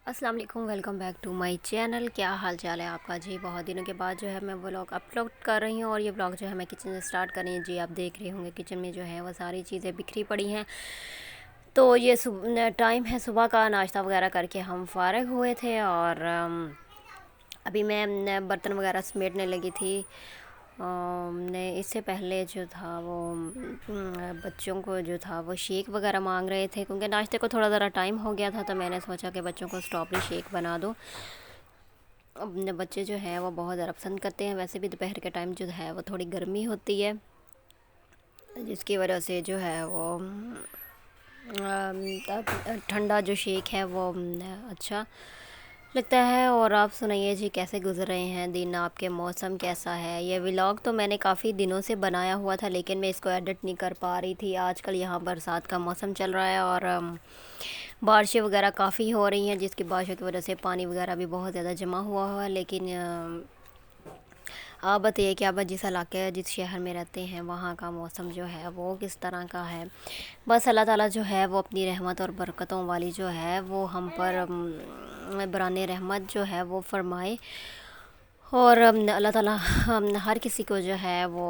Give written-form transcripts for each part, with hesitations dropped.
अस्सलाम वालेकुम, welcome back to my channel. क्या हाल चाल है आपका जी। बहुत दिनों के बाद जो है मैं व्लॉग अपलोड कर रही हूँ और ये व्लॉग जो है मैं किचन से स्टार्ट कर रही हूँ। जी आप देख रहे होंगे किचन में जो है वो सारी चीज़ें बिखरी पड़ी हैं। तो ये टाइम है सुबह का, नाश्ता वगैरह करके हम फ़ारिग हुए थे और अभी मैं बर्तन वगैरह समेटने लगी थी। ने इससे पहले जो था वो बच्चों को जो था वो शेक वगैरह मांग रहे थे, क्योंकि नाश्ते को थोड़ा ज़रा टाइम हो गया था, तो मैंने सोचा कि बच्चों को स्ट्रॉबेरी शेक बना दूँ। अब बच्चे जो है वो बहुत ज़्यादा पसंद करते हैं। वैसे भी दोपहर के टाइम जो है वो थोड़ी गर्मी होती है, जिसकी वजह से जो है वो ठंडा जो शेक है वो अच्छा लगता है। और आप सुनाइए जी, कैसे गुजर रहे हैं दिन आपके, मौसम कैसा है। ये व्लॉग तो मैंने काफ़ी दिनों से बनाया हुआ था, लेकिन मैं इसको एडिट नहीं कर पा रही थी। आजकल यहाँ बरसात का मौसम चल रहा है और बारिशें वगैरह काफ़ी हो रही हैं, जिसकी बारिशों की वजह से पानी वगैरह भी बहुत ज़्यादा जमा हुआ है। लेकिन आप बताइए कि आप जिस इलाके, जिस शहर में रहते हैं, वहाँ का मौसम जो है वो किस तरह का है। बस अल्लाह ताला जो है वो अपनी रहमत और बरकतों वाली जो है वो हम पर बराने रहमत जो है वो फरमाए। और अल्लाह ताला हर किसी को जो है वो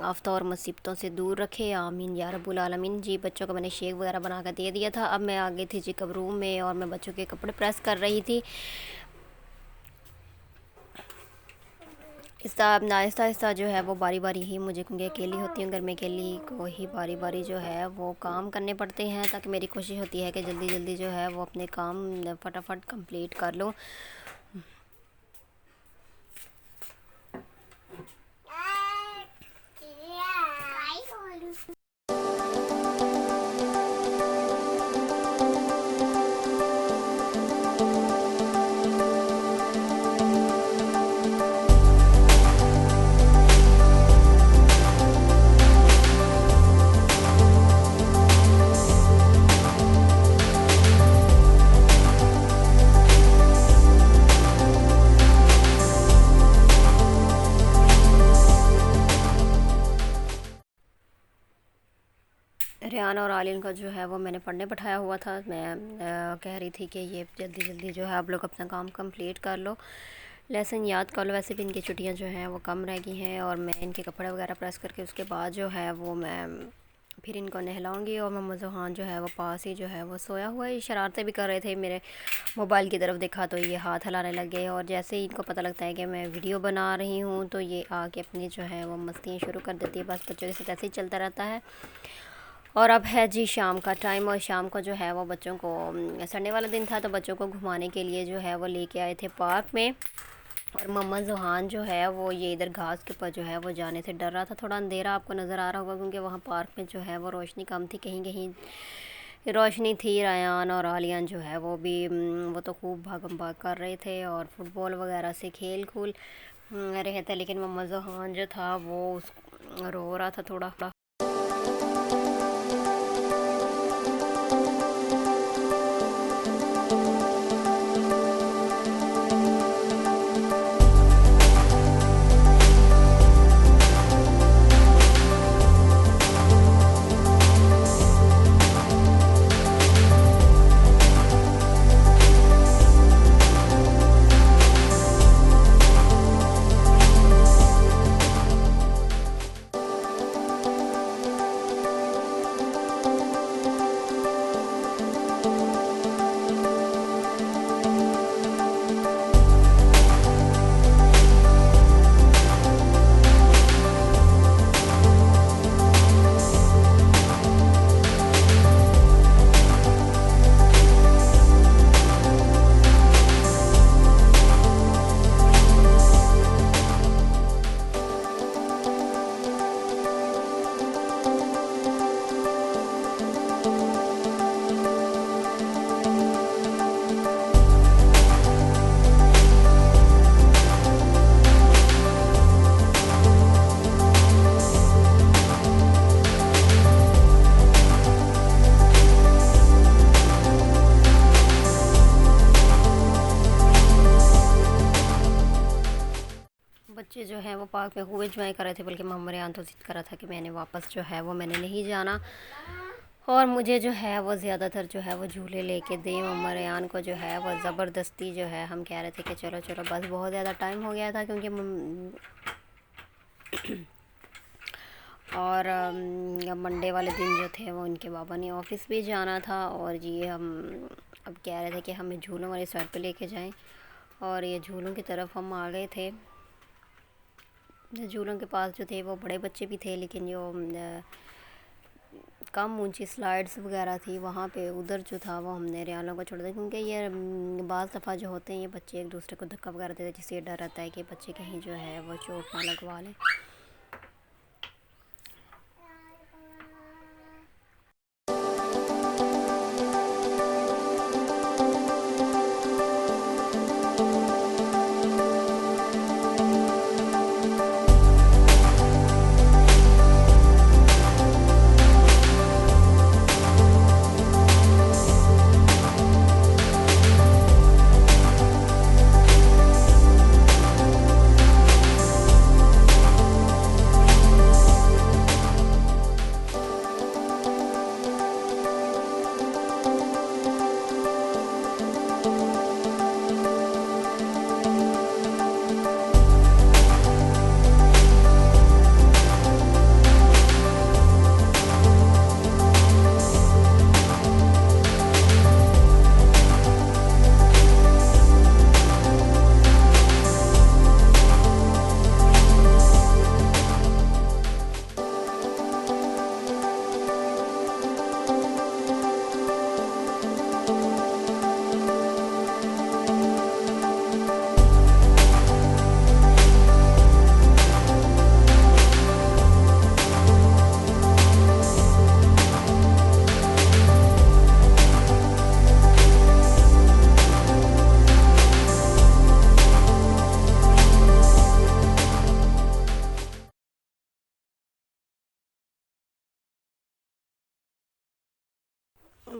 आफ़तों और मुसीबतों से दूर रखे, आमीन या रब्बुल आलमीन जी। बच्चों को मैंने शेक वगैरह बना कर दे दिया था। अब मैं आ गई थी जी कब रूम में और मैं बच्चों के कपड़े प्रेस कर रही थी। आहिस्ता आहिस्ता जो है वो बारी बारी ही मुझे, क्योंकि अकेली होती हूँ घर में, अकेली को ही बारी बारी जो है वो काम करने पड़ते हैं, ताकि मेरी कोशिश होती है कि जल्दी जल्दी जो है वो अपने काम फटाफट कंप्लीट कर लूँ। रेहान और आलिन का जो है वो मैंने पढ़ने बैठाया हुआ था। मैं कह रही थी कि ये जल्दी जल्दी जो है आप लोग अपना काम कंप्लीट कर लो, लेसन याद कर लो। वैसे भी इनकी छुट्टियां जो हैं वो कम रह गई हैं और मैं इनके कपड़े वगैरह प्रेस करके उसके बाद जो है वो मैं फिर इनको नहलाऊंगी। और मोहम्मद जुहान जो है वो पास ही जो है वो सोया हुआ है। शरारतें भी कर रहे थे, मेरे मोबाइल की तरफ देखा तो ये हाथ हिलाने लगे, और जैसे ही इनको पता लगता है कि मैं वीडियो बना रही हूँ तो ये आके अपनी जो है वो मस्तियाँ शुरू कर देती है। बस बच्चों के साथ ऐसे ही चलता रहता है। और अब है जी शाम का टाइम, और शाम को जो है वो बच्चों को संडे वाला दिन था, तो बच्चों को घुमाने के लिए जो है वो लेके आए थे पार्क में। और मम्मा जुहान जो है वो ये इधर घास के ऊपर जो है वो जाने से डर रहा था। थोड़ा अंधेरा आपको नज़र आ रहा होगा, क्योंकि वहाँ पार्क में जो है वो रोशनी कम थी, कहीं कहीं रोशनी थी। रायान और आलियान जो है वो भी वो तो खूब भागम भाग कर रहे थे और फुटबॉल वगैरह से खेल खूल रहे थे। लेकिन मम्मा जुहान जो था वो रो रहा था थोड़ा। बच्चे जो हैं वो पार्क में खूब इंजॉय कर रहे थे, बल्कि मोहम्मद रेहान तो ज़िद कर रहा था कि मैंने वापस जो है वो मैंने नहीं जाना। और मुझे जो है वो ज़्यादातर जो है वो झूले लेके दें। मम्मा रेयान को जो है वो ज़बरदस्ती जो है हम कह रहे थे कि चलो चलो, बस बहुत ज़्यादा टाइम हो गया था क्योंकि और मंडे वाले दिन जो थे वो इनके बाबा ने ऑफ़िस भी जाना था। और ये हम अब कह रहे थे कि हमें झूलों वाली साइड पे लेके जाएं, और ये झूलों की तरफ हम आ गए थे। झूलों के पास जो थे वो बड़े बच्चे भी थे, लेकिन जो कम ऊंची स्लाइड्स वगैरह थी वहाँ पे उधर जो था वो हमने रेयानों को छोड़ दिया, क्योंकि ये बाज़ दफ़ा जो होते हैं ये बच्चे एक दूसरे को धक्का वगैरह देते हैं, जिससे डर रहता है कि बच्चे कहीं जो है वो चोट ना लगवा लें।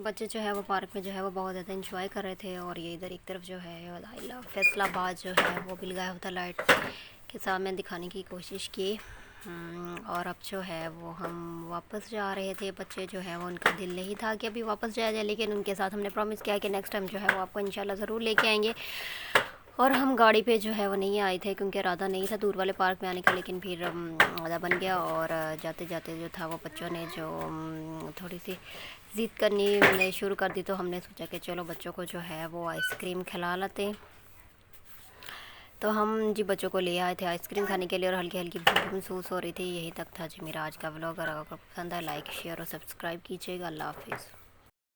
बच्चे जो है वो पार्क में जो है वो बहुत ज़्यादा इंजॉय कर रहे थे। और ये इधर एक तरफ जो है आई लव फैसलाबाद जो है वो भी लगाया होता लाइट के सामने दिखाने की कोशिश की। और अब जो है वो हम वापस जा रहे थे। बच्चे जो है वो उनका दिल नहीं था कि अभी वापस जाया जाए, लेकिन उनके साथ हमने प्रॉमिस किया कि नेक्स्ट टाइम जो है वो आपको इंशाल्लाह ज़रूर लेके आएंगे। और हम गाड़ी पे जो है वो नहीं आए थे क्योंकि इरादा नहीं था दूर वाले पार्क में आने का, लेकिन फिर आदा बन गया। और जाते जाते जो था वो बच्चों ने जो थोड़ी सी ज़िद करनी शुरू कर दी, तो हमने सोचा कि चलो बच्चों को जो है वो आइसक्रीम खिला लेते। तो हम जी बच्चों को ले आए थे आइसक्रीम खाने के लिए, और हल्की हल्की भूख महसूस हो रही थी। यही तक था जी मेरा आज का व्लॉग। अगर आपको पसंद है लाइक शेयर और सब्सक्राइब कीजिएगा। अल्लाह हाफिज़।